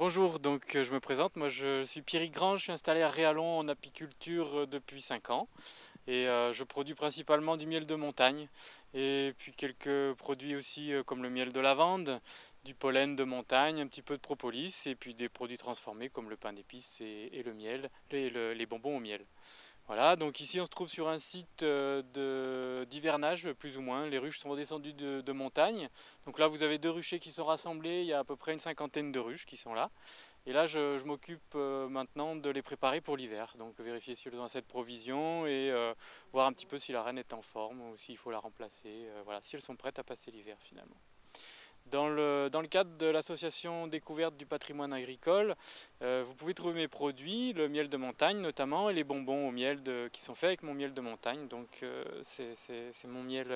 Bonjour, je me présente, moi je suis Pierrick Grange, je suis installé à Réallon en apiculture depuis 5 ans et je produis principalement du miel de montagne et puis quelques produits aussi comme le miel de lavande, du pollen de montagne, un petit peu de propolis et puis des produits transformés comme le pain d'épices et le miel, les bonbons au miel. Voilà, donc ici on se trouve sur un site d'hivernage plus ou moins. Les ruches sont redescendues de montagne. Donc là vous avez deux ruchers qui sont rassemblés, il y a à peu près une cinquantaine de ruches qui sont là. Et là je m'occupe maintenant de les préparer pour l'hiver. Donc vérifier si elles ont assez de provisions et voir un petit peu si la reine est en forme ou s'il faut la remplacer. Voilà, si elles sont prêtes à passer l'hiver finalement. Dans le cadre de l'association Découverte du patrimoine agricole, vous pouvez trouver mes produits, le miel de montagne notamment, et les bonbons au miel qui sont faits avec mon miel de montagne. Donc c'est mon miel,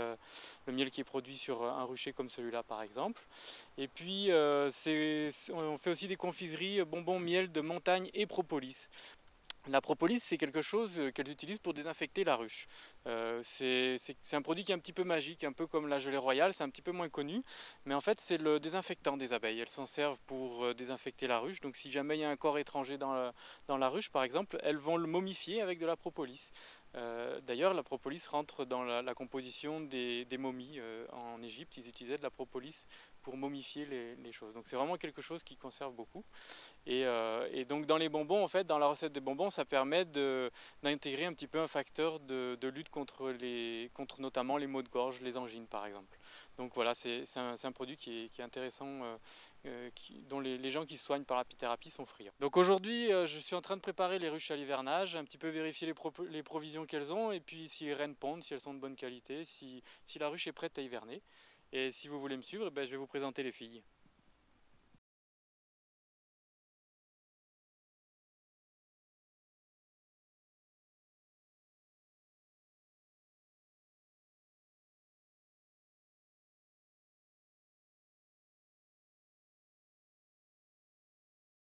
le miel qui est produit sur un rucher comme celui-là par exemple. Et puis on fait aussi des confiseries bonbons miel de montagne et propolis. La propolis, c'est quelque chose qu'elles utilisent pour désinfecter la ruche. C'est un produit qui est un petit peu magique, un peu comme la gelée royale, c'est un petit peu moins connu, mais en fait c'est le désinfectant des abeilles. Elles s'en servent pour désinfecter la ruche, donc si jamais il y a un corps étranger dans la ruche par exemple, elles vont le momifier avec de la propolis. D'ailleurs, la propolis rentre dans la composition des momies en Égypte. Ils utilisaient de la propolis pour momifier les choses. Donc c'est vraiment quelque chose qui conserve beaucoup. Et donc dans les bonbons, en fait, dans la recette des bonbons, ça permet d'intégrer un petit peu un facteur de lutte contre notamment les maux de gorge, les angines par exemple. Donc voilà, c'est un produit qui est intéressant, dont les gens qui se soignent par l'apithérapie sont friands. Donc aujourd'hui, je suis en train de préparer les ruches à l'hivernage, un petit peu vérifier les provisions qu'elles ont, et puis si les reines pondent, si elles sont de bonne qualité, si la ruche est prête à hiverner. Et si vous voulez me suivre, ben, je vais vous présenter les filles.